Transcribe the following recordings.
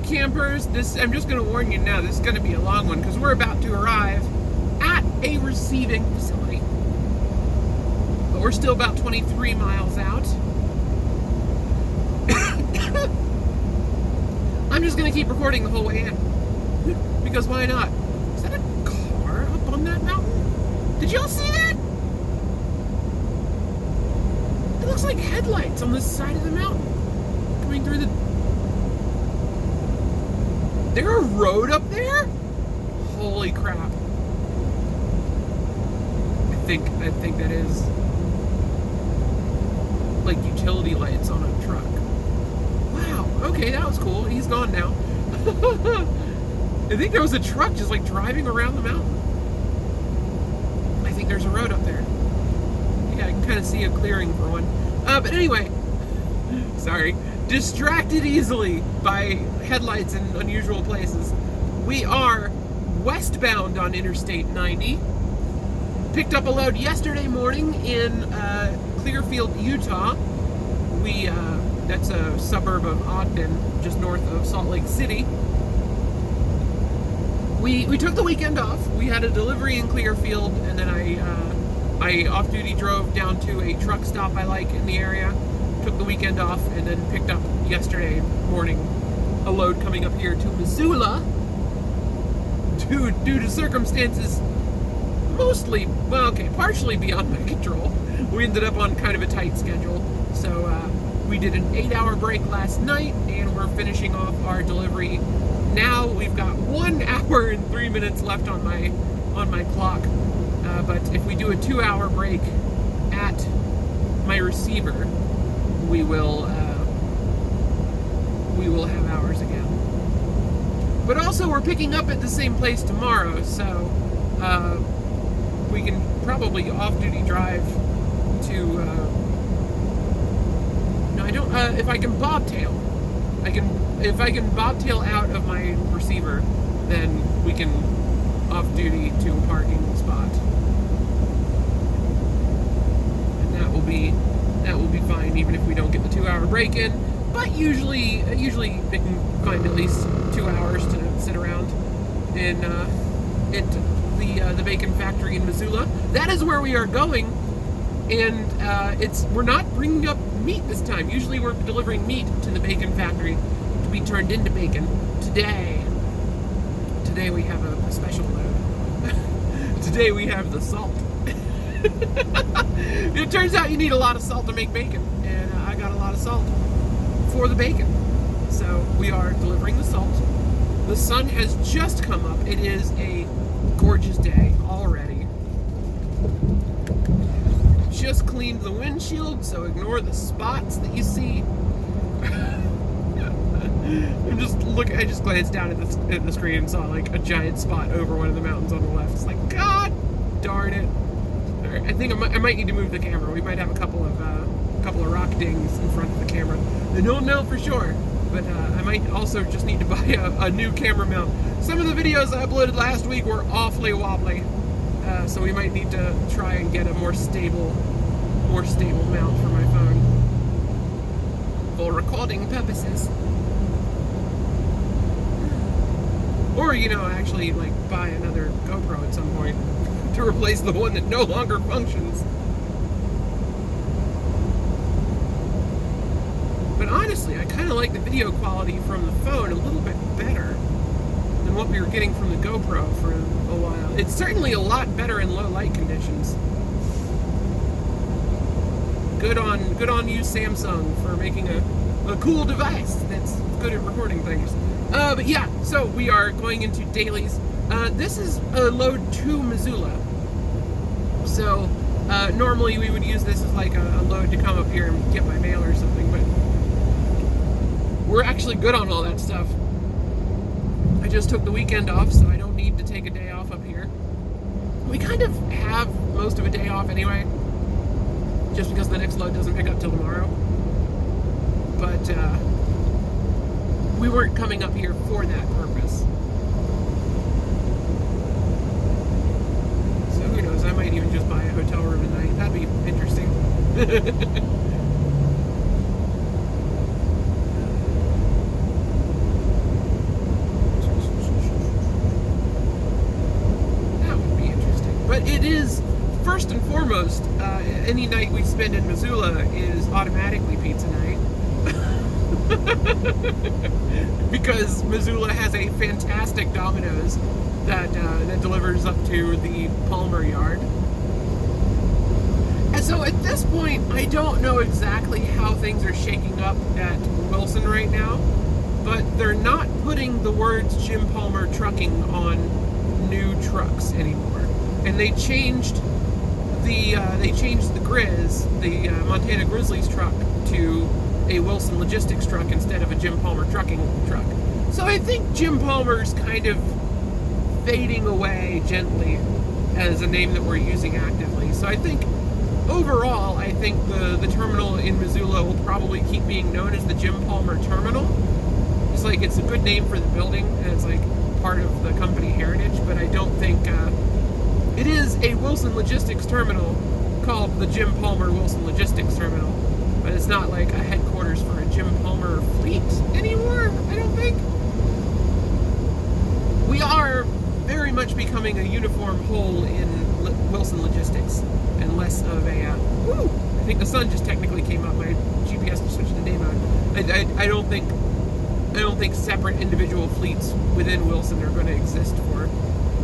campers. I'm just going to warn you now, this is going to be a long one because we're about to arrive at a receiving facility. But we're still about 23 miles out. I'm just going to keep recording the whole way in. Because why not? Is that a car up on that mountain? Did y'all see that? It looks like headlights on the side of the mountain. Coming through the... There a road up there? Holy crap. I think that is like utility lights on a truck. Wow, okay, that was cool. He's gone now. I think there was a truck just like driving around the mountain. I think there's a road up there. Yeah, I can kind of see a clearing for one. But anyway, sorry. Distracted easily by headlights in unusual places. We are westbound on Interstate 90. Picked up a load yesterday morning in Clearfield, Utah. That's a suburb of Ogden, just north of Salt Lake City. We took the weekend off. We had a delivery in Clearfield, and then I off-duty drove down to a truck stop I like in the area. Took the weekend off, and then picked up yesterday morning a load coming up here to Missoula. Due to circumstances partially beyond my control. We ended up on kind of a tight schedule. So we did an 8-hour break last night, and we're finishing off our delivery. Now we've got 1 hour and 3 minutes left on my clock. But if we do a 2-hour break at my receiver, we will have hours again. But also we're picking up at the same place tomorrow, so we can probably off-duty drive to. No, I don't. If I can bobtail, if I can bobtail out of my receiver, then we can off-duty to a parking spot, and that will be fine, even if we don't get the 2-hour break in. But usually we can find at least 2 hours to sit around in the bacon factory in Missoula. That is where we are going, and we're not bringing up meat this time. Usually we're delivering meat to the bacon factory to be turned into bacon. Today we have a special load. Today we have the salt. It turns out you need a lot of salt to make bacon, and I got a lot of salt for the bacon. So we are delivering the salt. The sun has just come up. It is a gorgeous day already. Just cleaned the windshield, so ignore the spots that you see. I just glanced down at the screen and saw like a giant spot over one of the mountains on the left. It's like, God darn it. All right, I think I might need to move the camera. We might have a couple of rock dings in front of the camera. I don't know for sure, but I might also just need to buy a new camera mount. Some of the videos I uploaded last week were awfully wobbly, so we might need to try and get a more stable mount for my phone for recording purposes. Or, actually, buy another GoPro at some point to replace the one that no longer functions. But honestly, I kind of like the video quality from the phone a little bit better than what we were getting from the GoPro for a while. It's certainly a lot better in low light conditions. Good on you, Samsung, for making a cool device that's good at recording things. But yeah, so we are going into dailies. This is a load to Missoula. So normally we would use this as like a load to come up here and get my mail or something, but we're actually good on all that stuff. I just took the weekend off, so I don't need to take a day off up here. We kind of have most of a day off anyway, just because the next load doesn't pick up till tomorrow. But we weren't coming up here for that purpose. So who knows, I might even just buy a hotel room tonight. That'd be interesting. it is, first and foremost, any night we spend in Missoula is automatically pizza night. Because Missoula has a fantastic Domino's that delivers up to the Palmer yard. And so at this point, I don't know exactly how things are shaking up at Wilson right now, but they're not putting the words Jim Palmer Trucking on new trucks anymore. And they changed the Grizz, the Montana Grizzlies truck, to a Wilson Logistics truck instead of a Jim Palmer Trucking truck. So I think Jim Palmer's kind of fading away gently as a name that we're using actively. So I think overall, I think the terminal in Missoula will probably keep being known as the Jim Palmer Terminal. It's like, it's a good name for the building, and it's like part of the company heritage, but I don't think it is a Wilson Logistics terminal called the Jim Palmer Wilson Logistics Terminal, but it's not like a headquarters for a Jim Palmer fleet anymore, I don't think. We are very much becoming a uniform whole in Wilson Logistics, and less of a, I think the sun just technically came up, my GPS just switched to day mode. I don't think separate individual fleets within Wilson are going to exist for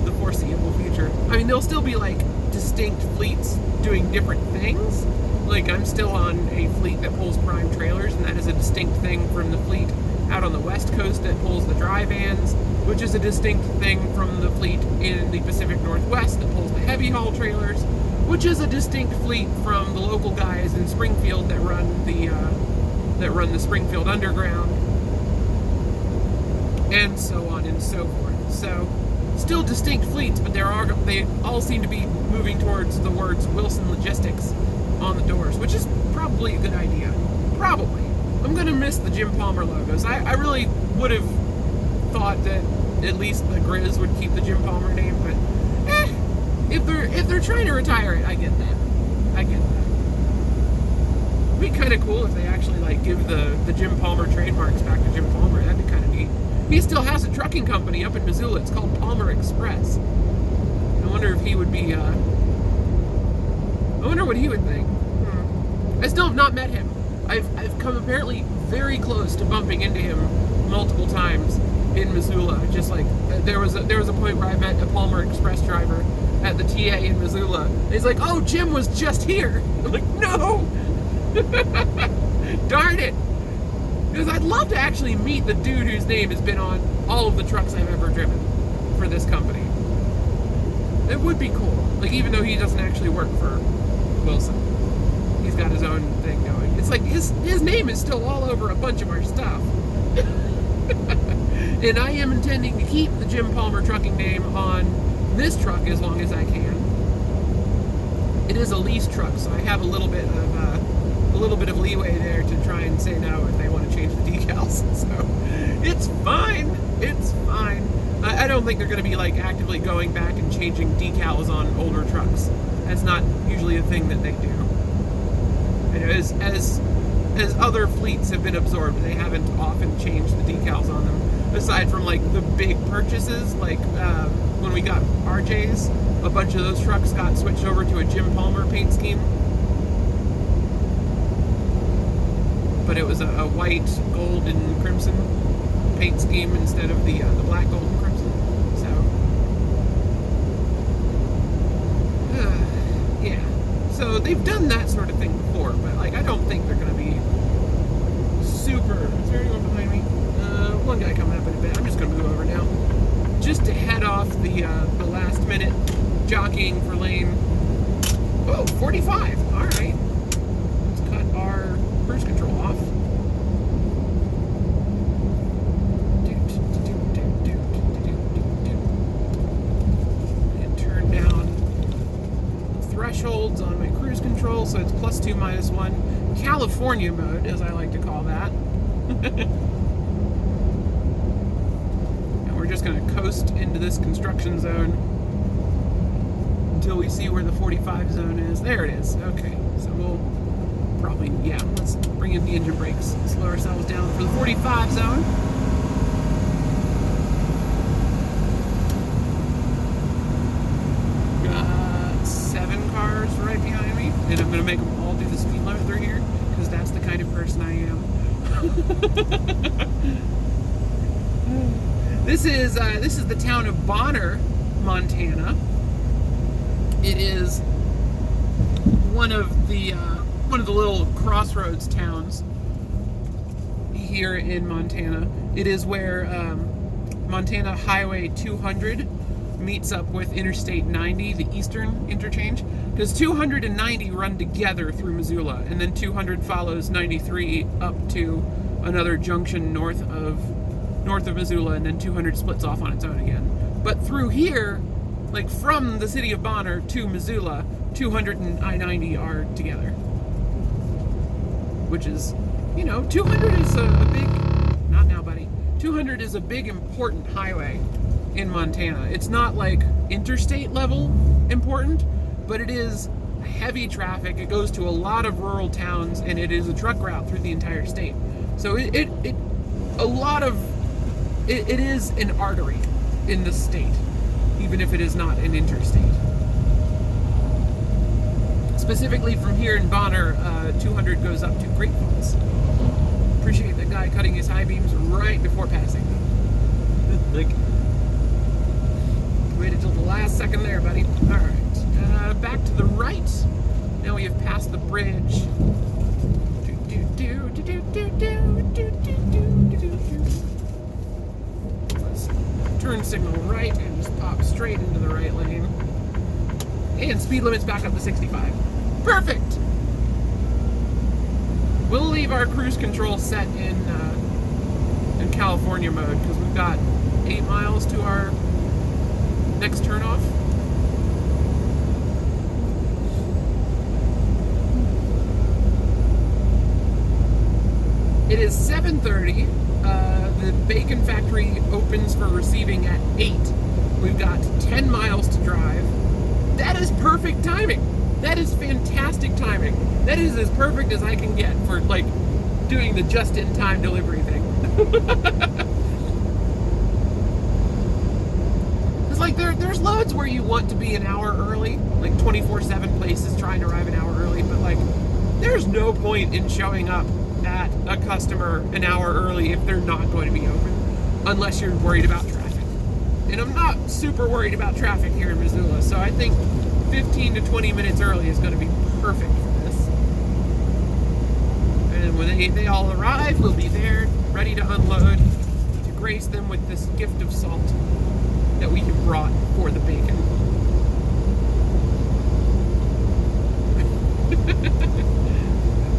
the foreseeable future. I mean, there'll still be like distinct fleets doing different things. Like, I'm still on a fleet that pulls prime trailers, and that is a distinct thing from the fleet out on the West Coast that pulls the dry vans, which is a distinct thing from the fleet in the Pacific Northwest that pulls the heavy haul trailers, which is a distinct fleet from the local guys in Springfield that run the Springfield Underground, and so on and so forth. So, still distinct fleets, but they all seem to be moving towards the words Wilson Logistics on the doors, which is probably a good idea. Probably. I'm going to miss the Jim Palmer logos. I really would have thought that at least the Grizz would keep the Jim Palmer name, but if they're trying to retire it, I get that. It'd be kind of cool if they actually like give the Jim Palmer trademarks back to Jim Palmer. That'd be kind of neat. He still has a trucking company up in Missoula. It's called Palmer Express. I wonder if he would be, I wonder what he would think. I still have not met him. I've come apparently very close to bumping into him multiple times in Missoula. Just like, there was a point where I met a Palmer Express driver at the TA in Missoula. And he's like, "Oh, Jim was just here." I'm like, no! Darn it! Because I'd love to actually meet the dude whose name has been on all of the trucks I've ever driven for this company. It would be cool. Like, even though he doesn't actually work for Wilson, he's got his own thing going. It's like his name is still all over a bunch of our stuff. And I am intending to keep the Jim Palmer Trucking name on this truck as long as I can. It is a lease truck, so I have a little bit of leeway there to try and say no if they want to change the decals. So it's fine. I don't think they're going to be like actively going back and changing decals on older trucks. That's not usually a thing that they do. And as other fleets have been absorbed, they haven't often changed the decals on them. Aside from like the big purchases, like when we got RJ's, a bunch of those trucks got switched over to a Jim Palmer paint scheme. But it was a white, gold, and crimson paint scheme instead of the black, gold, and crimson. So, yeah. So they've done that sort of thing before, but like I don't think they're going to be super. Is there anyone behind me? One guy coming up in a bit. I'm just going to move over now, just to head off the last minute jockeying for lane. Oh, 45. All right. Let's cut our cruise control off. And turn down thresholds on my cruise control, so it's +2, -1. California mode, as I like to call that. And we're just going to coast into this construction zone until we see where the 45 zone is. There it is. Okay, so we'll probably, let's bring in the engine brakes, slow ourselves down for the 45 zone. right behind me, and I'm gonna make them all do the speed limit through here, because that's the kind of person I am. This is the town of Bonner, Montana. It is one of the little crossroads towns here in Montana. It is where Montana Highway 200 meets up with Interstate 90, the eastern interchange, because 200 and 90 run together through Missoula, and then 200 follows 93 up to another junction north of Missoula, and then 200 splits off on its own again. But through here, like from the city of Bonner to Missoula, 200 and I-90 are together. Which is, 200 is a big, not now, buddy. 200 is a big, important highway in Montana. It's not like interstate level important, but it is heavy traffic. It goes to a lot of rural towns, and it is a truck route through the entire state. So it is an artery in the state, even if it is not an interstate. Specifically from here in Bonner, 200 goes up to Great Falls. Appreciate the guy cutting his high beams right before passing me. Like, waited till the last second there, buddy. All right, back to the right. Now we have passed the bridge. Let's turn signal right and just pop straight into the right lane. And speed limit's back up to 65. Perfect! We'll leave our cruise control set in California mode, because we've got 8 miles to our next turnoff. It is 7:30. The bacon factory opens for receiving at 8. We've got 10 miles to drive. That is perfect timing. That is fantastic timing. That is as perfect as I can get for, like, doing the just-in-time delivery thing. It's like, there's loads where you want to be an hour early, like 24/7 places trying to arrive an hour early, but, like, there's no point in showing up at a customer an hour early if they're not going to be open, unless you're worried about traffic. And I'm not super worried about traffic here in Missoula, so I think 15 to 20 minutes early is going to be perfect for this. And when they all arrive, we'll be there, ready to unload, to grace them with this gift of salt that we have brought for the bacon.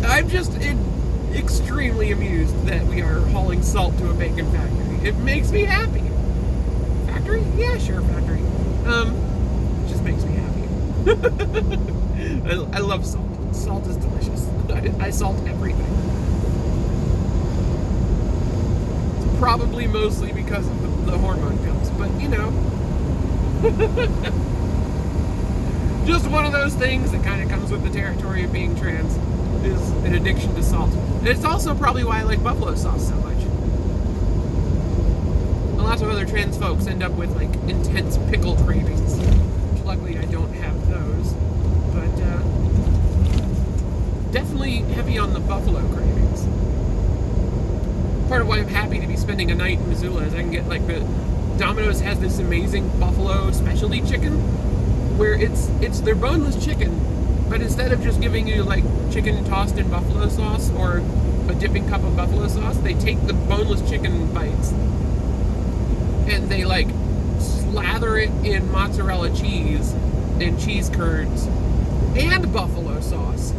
I'm just extremely amused that we are hauling salt to a bacon factory. It makes me happy. Factory? Yeah, sure, factory. It just makes me happy. I love salt. Salt is delicious. I salt everything. It's probably mostly because of the hormone pills, but just one of those things that kind of comes with the territory of being trans, is an addiction to salt. And it's also probably why I like buffalo sauce so much. Lots of other trans folks end up with, like, intense pickle cravings. Which, luckily, I don't have those. But, definitely heavy on the buffalo cravings. Part of why I'm happy to be spending a night in Missoula is I can get, like, Domino's has this amazing buffalo specialty chicken, where it's their boneless chicken, but instead of just giving you, like, chicken tossed in buffalo sauce or a dipping cup of buffalo sauce, they take the boneless chicken bites and they, like, slather it in mozzarella cheese and cheese curds and buffalo sauce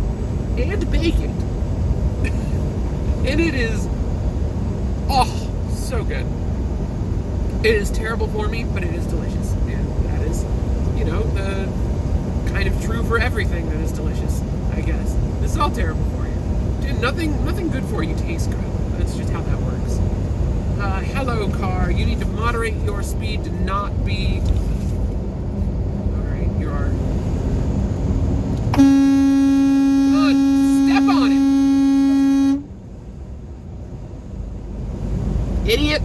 and bacon. And it is, so good. It is terrible for me, but it is delicious. And that is, the kind of true for everything that is delicious, I guess. This is all terrible for you. Dude, nothing good for you tastes good. That's just how that works. Hello, car. You need to moderate your speed to not be... Alright, you are... Come on, step on it! Idiot!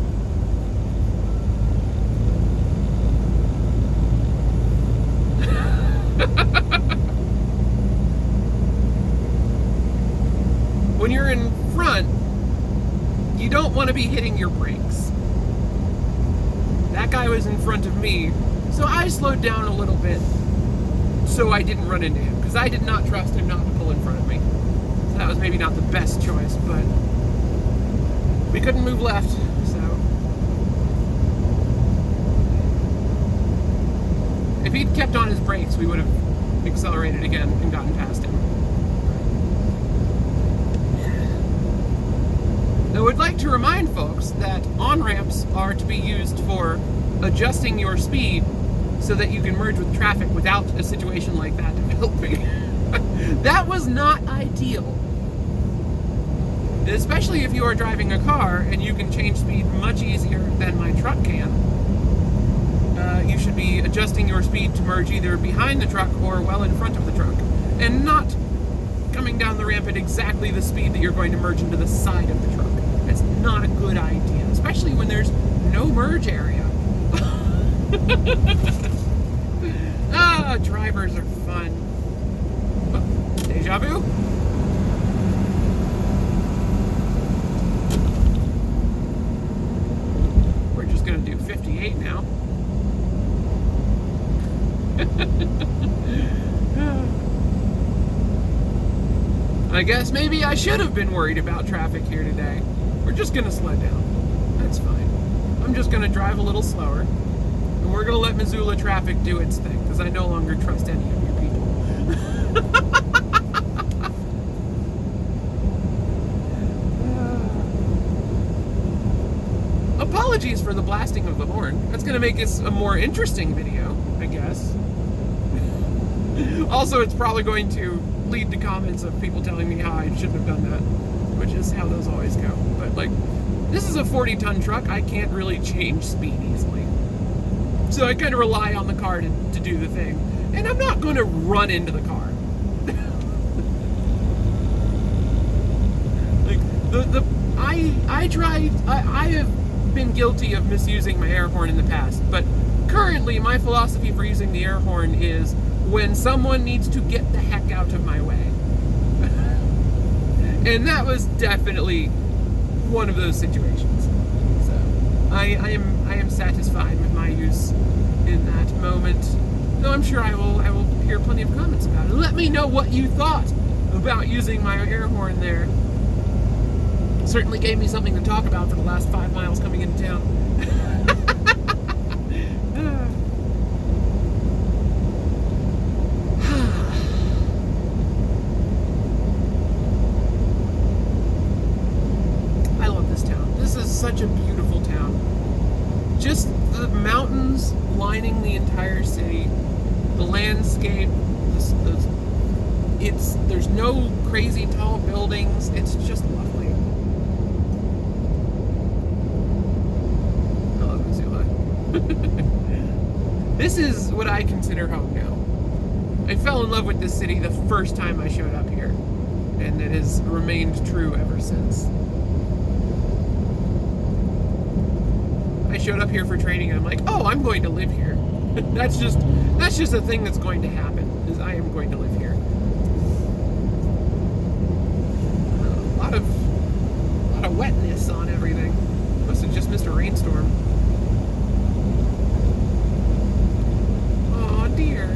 when you're in front, you don't want to be hitting your brakes. That guy was in front of me, so I slowed down a little bit so I didn't run into him, because I did not trust him not to pull in front of me. So that was maybe not the best choice, but we couldn't move left, so. If he'd kept on his brakes, we would have accelerated again and gotten past him. I would like to remind folks that on-ramps are to be used for adjusting your speed so that you can merge with traffic without a situation like that developing. That was not ideal. Especially if you are driving a car and you can change speed much easier than my truck can. You should be adjusting your speed to merge either behind the truck or well in front of the truck, and not coming down the ramp at exactly the speed that you're going to merge into the side of the truck. That's not a good idea, especially when there's no merge area. Ah, drivers are fun. Oh, deja vu? We're just gonna do 58 now. I guess maybe I should have been worried about traffic here today. We're just gonna slow down. That's fine. I'm just gonna drive a little slower, and we're gonna let Missoula traffic do its thing, because I no longer trust any of you people. Apologies for the blasting of the horn. That's gonna make this a more interesting video, I guess. Also, it's probably going to lead to comments of people telling me how I shouldn't have done that, which is how those always go. But like, this is a 40-ton truck. I can't really change speed easily. So I kind of rely on the car to do the thing. And I'm not going to run into the car. I have been guilty of misusing my air horn in the past, but currently my philosophy for using the air horn is when someone needs to get the heck out of my way. And that was definitely one of those situations. So I am satisfied with my use in that moment. Though I'm sure I will hear plenty of comments about it. Let me know what you thought about using my air horn there. Certainly gave me something to talk about for the last 5 miles coming into town. I love this town. This is such a beautiful town. Just the mountains lining the entire city, the landscape, there's no crazy tall buildings. It's just lovely. I love Missoula. This is what I consider home now. I fell in love with this city the first time I showed up here, and it has remained true ever since. I showed up here for training, and I'm like, oh, I'm going to live here. That's just a thing that's going to happen, is I am going to live here. A lot of wetness on everything. Must have just missed a rainstorm. Oh dear.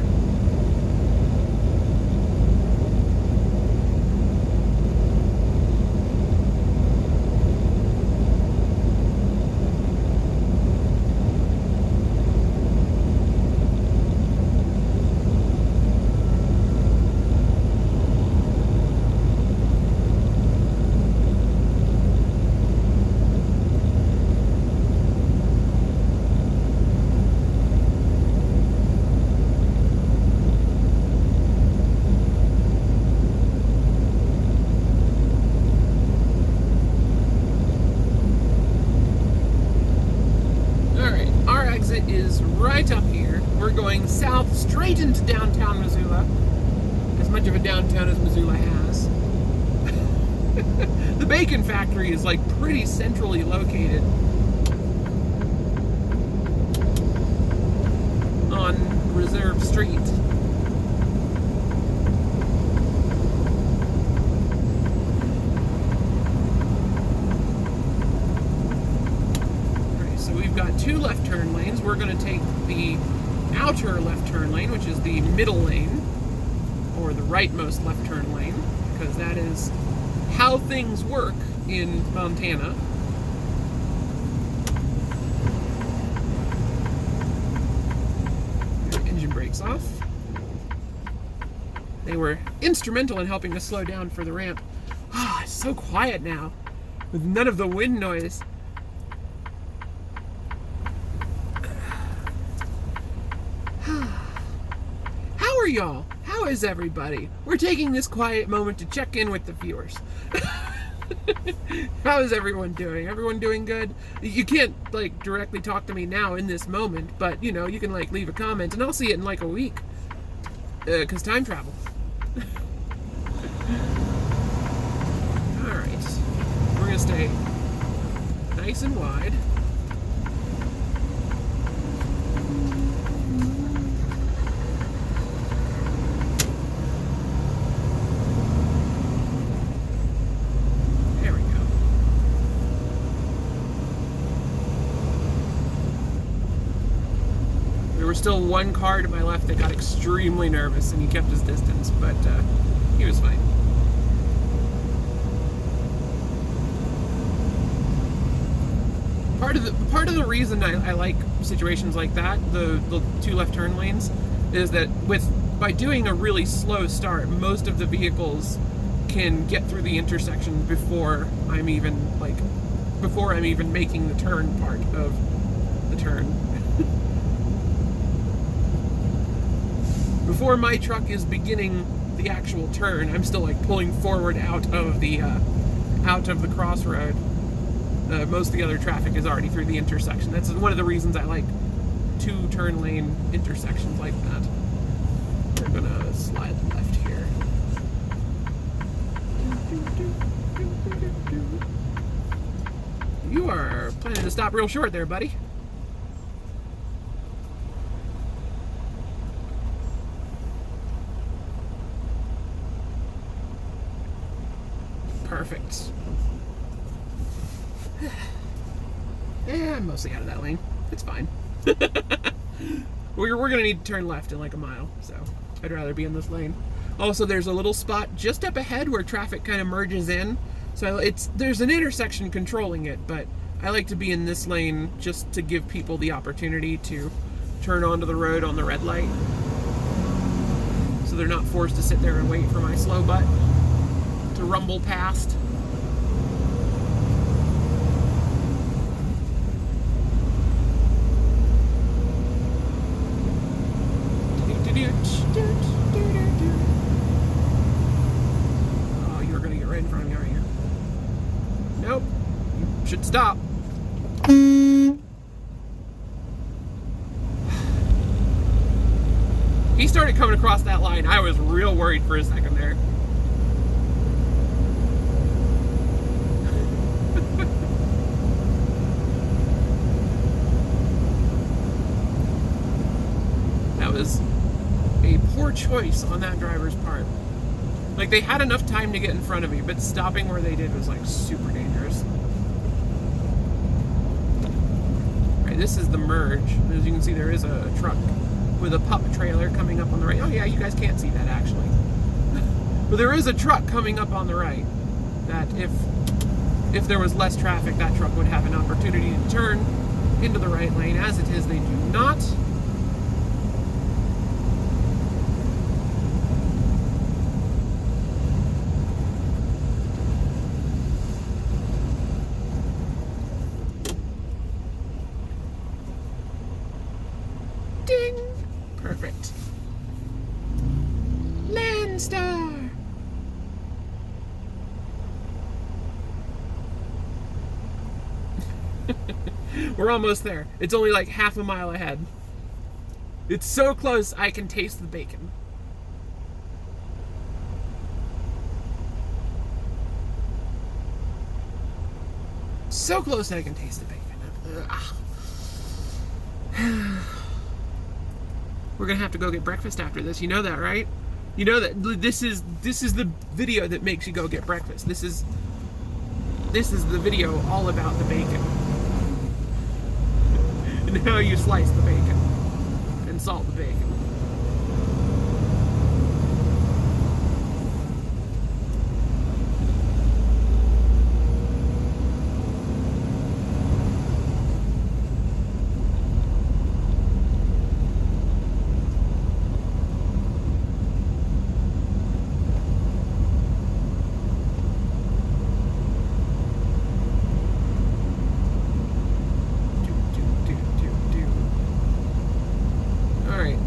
Is right up here. We're going south straight into downtown Missoula. As much of a downtown as Missoula has. The bacon factory is like pretty centrally located on Reserve Street. left turn lanes. We're going to take the outer left turn lane, which is the middle lane, or the rightmost left turn lane, because that is how things work in Montana. Engine brakes off. They were instrumental in helping us slow down for the ramp. Ah, it's so quiet now, with none of the wind noise. How are y'all? How is everybody? We're taking this quiet moment to check in with the viewers. How is everyone doing? Everyone doing good? You can't like directly talk to me now in this moment, but you know, you can like leave a comment and I'll see it in like a week. 'Cause time travel. Alright. We're gonna stay nice and wide. Still one car to my left that got extremely nervous and he kept his distance, but he was fine. Part of the reason I like situations like that, the two left turn lanes, is that by doing a really slow start, most of the vehicles can get through the intersection before I'm even making the turn part of the turn. Before my truck is beginning the actual turn, I'm still like pulling forward out of the crossroad. Most of the other traffic is already through the intersection. That's one of the reasons I like two turn lane intersections like that. We're gonna slide left here. You are planning to stop real short there, buddy. Perfect. Yeah, I'm mostly out of that lane. It's fine. We're gonna need to turn left in like a mile, so I'd rather be in this lane. Also, there's a little spot just up ahead where traffic kind of merges in. So there's an intersection controlling it, but I like to be in this lane just to give people the opportunity to turn onto the road on the red light. So they're not forced to sit there and wait for my slow butt to rumble past. Oh, you're gonna get right in front of me, aren't you? Nope. You should stop. He started coming across that line. I was real worried for a second there. That was a poor choice on that driver's part. Like, they had enough time to get in front of me, but stopping where they did was like super dangerous. Alright, this is the merge. As you can see, there is a truck with a pup trailer coming up on the right. Oh yeah, you guys can't see that actually. But there is a truck coming up on the right that if there was less traffic, that truck would have an opportunity to turn into the right lane. As it is, they do not. Ding! Perfect. Landstar! We're almost there. It's only like half a mile ahead. It's so close I can taste the bacon. So close I can taste the bacon. We're gonna have to go get breakfast after this. You know that, right? You know that this is the video that makes you go get breakfast. This is the video all about the bacon. Now you slice the bacon and salt the bacon.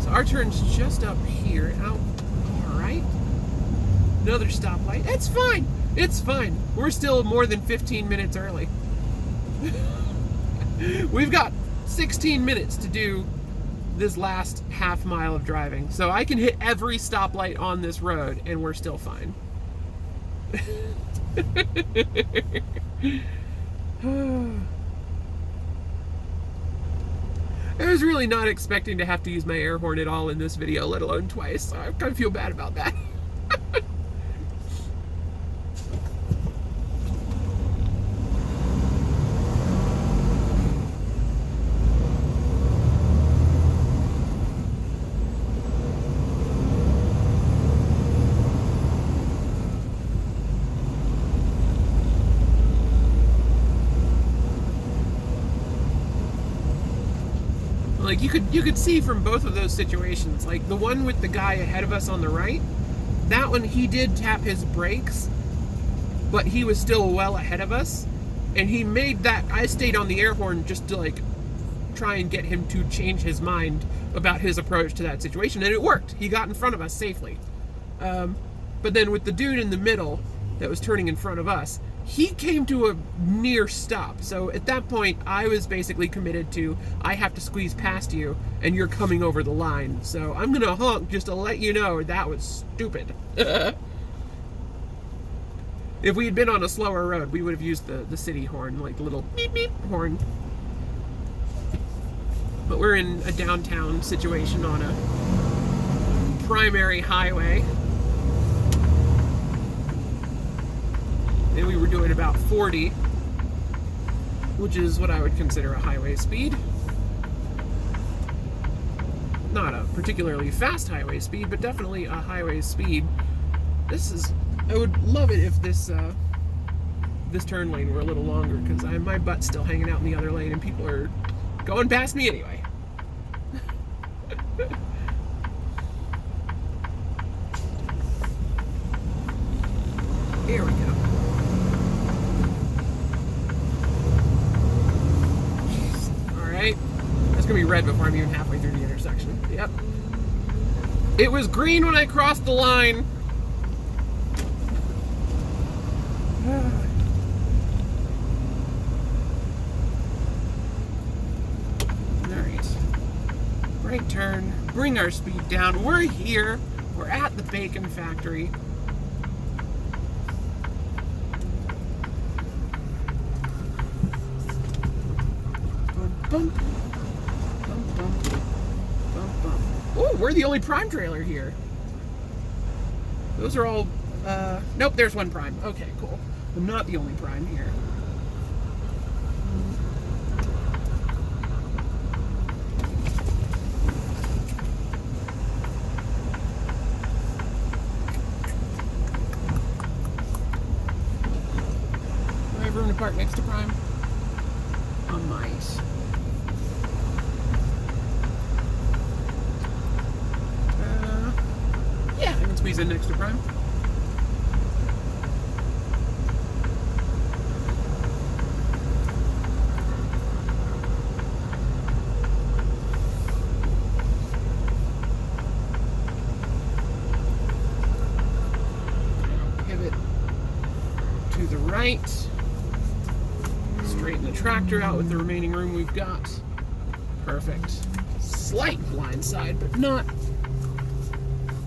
Our turn's just up here. Out. All right. Another stoplight. It's fine. It's fine. We're still more than 15 minutes early. We've got 16 minutes to do this last half mile of driving. So I can hit every stoplight on this road and we're still fine. I was really not expecting to have to use my air horn at all in this video, let alone twice, so I kind of feel bad about that. Like you could see from both of those situations, like the one with the guy ahead of us on the right, that one he did tap his brakes, but he was still well ahead of us, and he made that, I stayed on the air horn just to like try and get him to change his mind about his approach to that situation, and it worked. He got in front of us safely. But then with the dude in the middle that was turning in front of us, he came to a near stop. So at that point, I was basically committed to, I have to squeeze past you, and you're coming over the line. So I'm gonna honk just to let you know that was stupid. If we had been on a slower road, we would have used the city horn, like the little beep beep horn. But we're in a downtown situation on a primary highway. And we were doing about 40, which is what I would consider a highway speed. Not a particularly fast highway speed, but definitely a highway speed. I would love it if this turn lane were a little longer, because my butt's still hanging out in the other lane and people are going past me anyway. Here we go. It's gonna be red before I'm even halfway through the intersection. Yep. It was green when I crossed the line. Alright. Right turn. Bring our speed down. We're here. We're at the bacon factory. Bump. Oh, we're the only prime trailer here. Those are all, nope, there's one prime. Okay, cool. I'm not the only prime here. Do I have room to park next to prime? I might. Squeeze in next to prime. Pivot to the right. Straighten the tractor out with the remaining room we've got. Perfect. Slight blind side, but not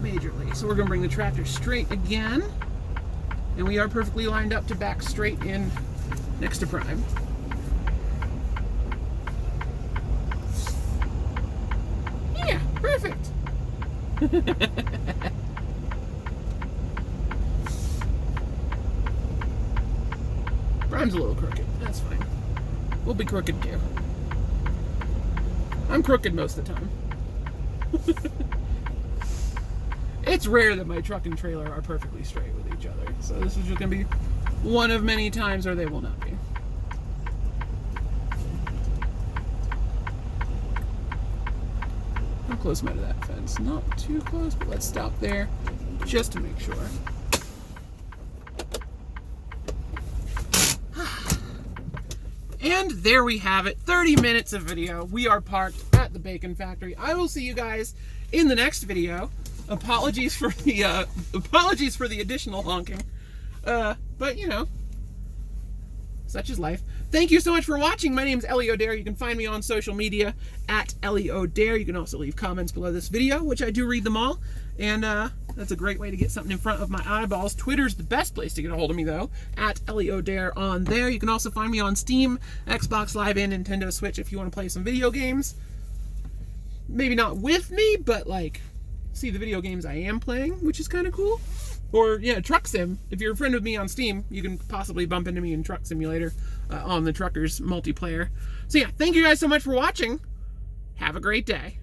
majorly. So we're going to bring the tractor straight again, and we are perfectly lined up to back straight in next to prime. Yeah, perfect. Prime's a little crooked. That's fine. We'll be crooked too. I'm crooked most of the time. It's rare that my truck and trailer are perfectly straight with each other. So this is just going to be one of many times where they will not be. How close am I to that fence? Not too close, but let's stop there just to make sure. And there we have it, 30 minutes of video. We are parked at the Bacon Factory. I will see you guys in the next video. Apologies for the additional honking. But you know, such is life. Thank you so much for watching. My name is Ellie O'Dare. You can find me on social media at Ellie O'Dare. You can also leave comments below this video, which I do read them all. And that's a great way to get something in front of my eyeballs. Twitter's the best place to get a hold of me, though, at Ellie O'Dare on there. You can also find me on Steam, Xbox Live, and Nintendo Switch if you want to play some video games. Maybe not with me, but like see the video games I am playing, which is kind of cool. Or, yeah, Truck Sim. If you're a friend with me on Steam, you can possibly bump into me in Truck Simulator on the Truckers multiplayer. So, yeah, thank you guys so much for watching. Have a great day.